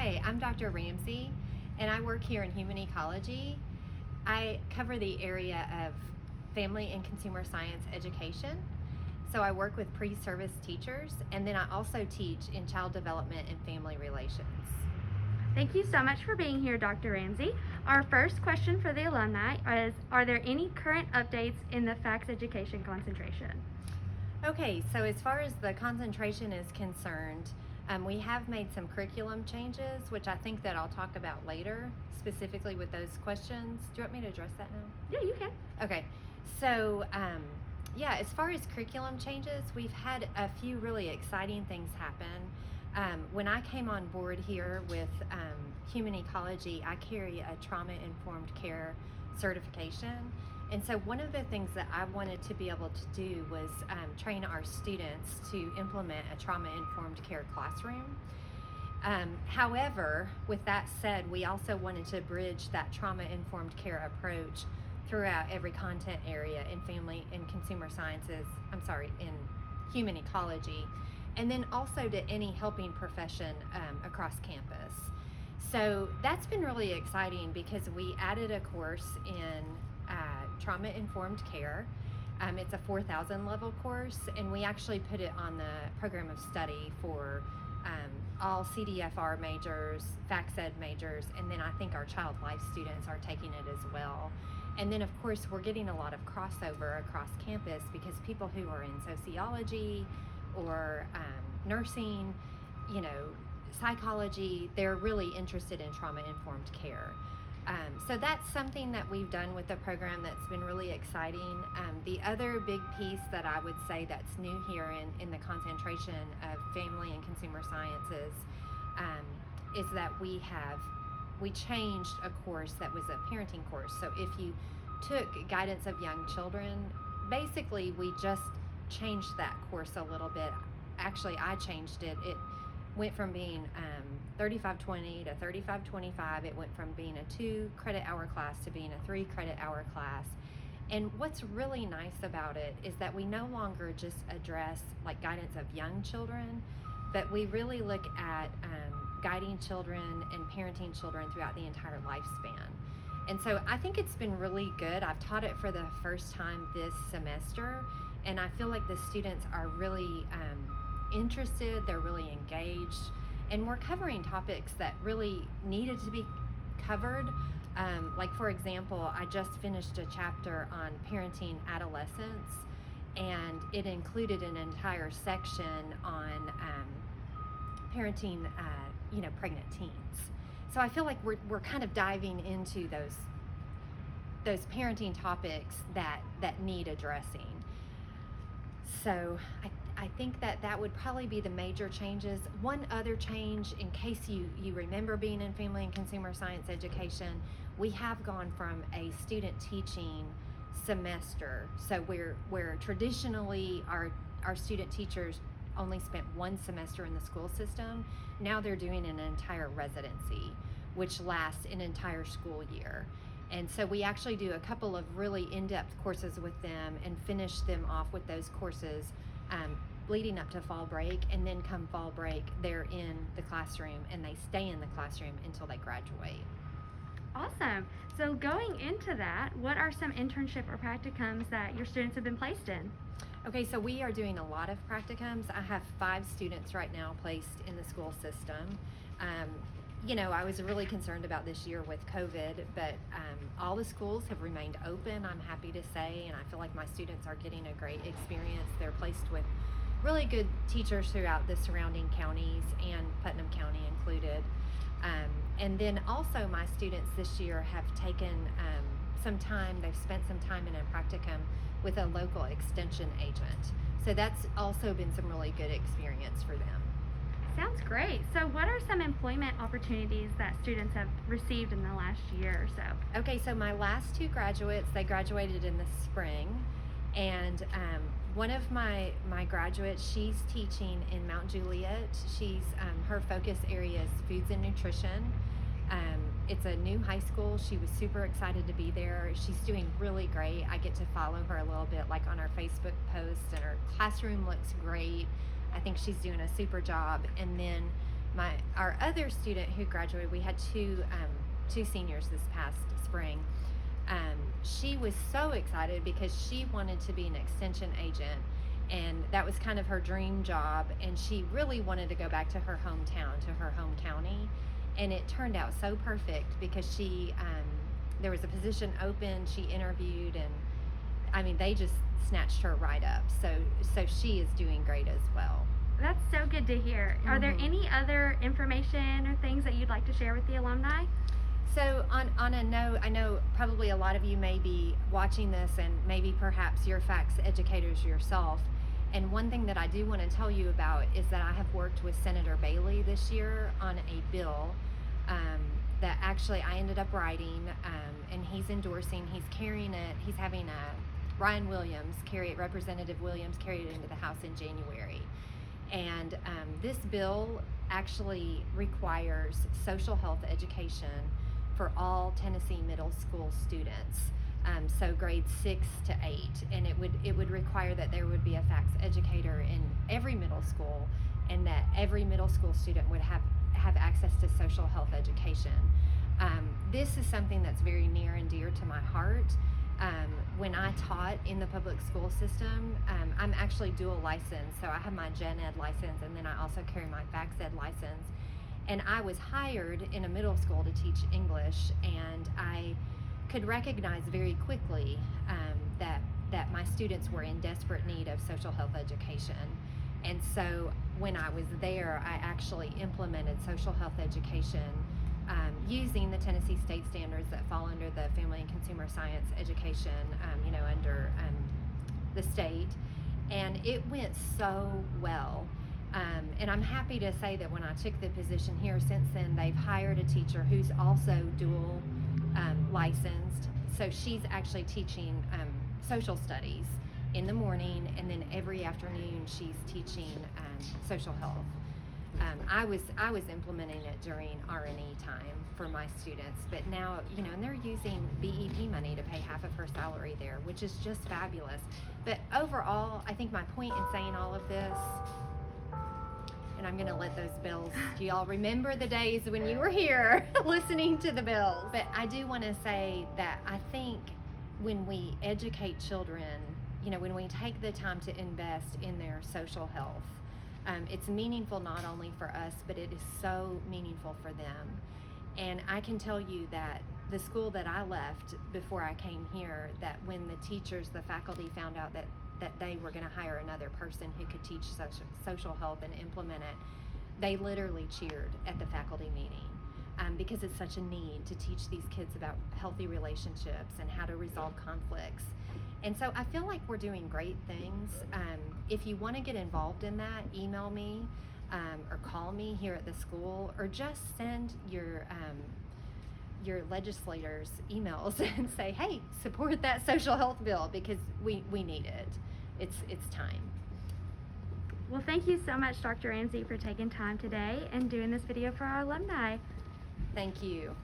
Hi, I'm Dr. Ramsey, and I work here in human ecology. I cover the area of family and consumer science education. So I work with pre-service teachers, and then I also teach in child development and family relations. Thank you so much for being here, Dr. Ramsey. Our first question for the alumni is, are there any current updates in the FACS education concentration? Okay, so as far as the concentration is concerned, we have made some curriculum changes, which I think that I'll talk about later, specifically with those questions. Do you want me to address that now? Yeah, you can. Okay, so yeah, as far as curriculum changes, we've had a few really exciting things happen. When I came on board here with human ecology, I carry a trauma-informed care certification. And so one of the things that I wanted to be able to do was train our students to implement a trauma-informed care classroom. However, with that said, we also wanted to bridge that trauma-informed care approach throughout every content area in family and consumer sciences, in human ecology, and then also to any helping profession across campus. So that's been really exciting because we added a course in trauma-informed care. It's a 4,000 level course, and we actually put it on the program of study for all CDFR majors, FACS Ed majors, and then I think our child life students are taking it as well. And then of course we're getting a lot of crossover across campus because people who are in sociology or nursing, psychology, they're really interested in trauma-informed care. So that's something that we've done with the program that's been really exciting. The other big piece that I would say that's new here in the concentration of family and consumer sciences is that we changed a course that was a parenting course. So if you took guidance of young children, basically we just changed that course a little bit. Actually, I changed it. It went from being 3520 to 3525. It went from being a 2 credit hour class to being a 3 credit hour class. And what's really nice about it is that we no longer just address like guidance of young children, but we really look at guiding children and parenting children throughout the entire lifespan. And so I think it's been really good. I've taught it for the first time this semester, and I feel like the students are really interested, they're really engaged, and we're covering topics that really needed to be covered. Like for example, I just finished a chapter on parenting adolescents, and it included an entire section on parenting pregnant teens. So I feel like we're kind of diving into those parenting topics that need addressing. So I think that would probably be the major changes. One other change, in case you remember being in family and consumer science education, we have gone from a student teaching semester. So where traditionally our student teachers only spent one semester in the school system, now they're doing an entire residency, which lasts an entire school year. And so we actually do a couple of really in-depth courses with them and finish them off with those courses leading up to fall break, and then come fall break, they're in the classroom and they stay in the classroom until they graduate. Awesome. So going into that, what are some internship or practicums that your students have been placed in? Okay, so we are doing a lot of practicums. I have 5 students right now placed in the school system. I was really concerned about this year with COVID, but all the schools have remained open, I'm happy to say, and I feel like my students are getting a great experience. They're placed with really good teachers throughout the surrounding counties, and Putnam County included. And then also my students this year have taken they've spent some time in a practicum with a local extension agent. So that's also been some really good experience for them. Sounds great. So what are some employment opportunities that students have received in the last year or so? Okay, so my last 2 graduates, they graduated in the spring, and one of my graduates, she's teaching in Mount Juliet. Her focus area is foods and nutrition. It's a new high school. She was super excited to be there. She's doing really great. I get to follow her a little bit, like on her Facebook posts, and her classroom looks great. I think she's doing a super job. And then Our other student who graduated, we had two seniors this past spring. She was so excited because she wanted to be an extension agent, and that was kind of her dream job, and she really wanted to go back to her hometown, to her home county, and it turned out so perfect because there was a position open, she interviewed, and I mean, they just snatched her right up. So she is doing great as well. That's so good to hear. Are there any other information or things that you'd like to share with the alumni? So on a note, I know probably a lot of you may be watching this, and maybe perhaps you're FACS educators yourself. And one thing that I do want to tell you about is that I have worked with Senator Bailey this year on a bill that actually I ended up writing, and he's endorsing, he's carrying it, he's having Ryan Williams carry it, Representative Williams carry it into the House in January. And this bill actually requires social health education for all Tennessee middle school students, so grades 6 to 8, and it would require that there would be a FACS educator in every middle school, and that every middle school student would have access to social health education. This is something that's very near and dear to my heart. When I taught in the public school system, I'm actually dual licensed, so I have my Gen Ed license, and then I also carry my FACS Ed license. And I was hired in a middle school to teach English, and I could recognize very quickly that my students were in desperate need of social health education. And so when I was there, I actually implemented social health education using the Tennessee state standards that fall under the Family and Consumer Science education, under the state. And it went so well. And I'm happy to say that when I took the position here, since then, they've hired a teacher who's also dual licensed. So she's actually teaching social studies in the morning, and then every afternoon she's teaching social health. I was implementing it during R&E time for my students, but now, and they're using BEP money to pay half of her salary there, which is just fabulous. But overall, I think my point in saying all of this, and I'm going to let those bells, do y'all remember the days when you were here listening to the bells? But I do want to say that I think when we educate children, when we take the time to invest in their social health, it's meaningful not only for us, but it is so meaningful for them. And I can tell you that the school that I left before I came here, that when the teachers, the faculty found out that they were going to hire another person who could teach social health and implement it, they literally cheered at the faculty meeting, because it's such a need to teach these kids about healthy relationships and how to resolve conflicts. And so I feel like we're doing great things. If you want to get involved in that, email me or call me here at the school, or just send your legislators emails and say, hey, support that social health bill, because we need it. It's time. Well, thank you so much, Dr. Ramsey, for taking time today and doing this video for our alumni. Thank you.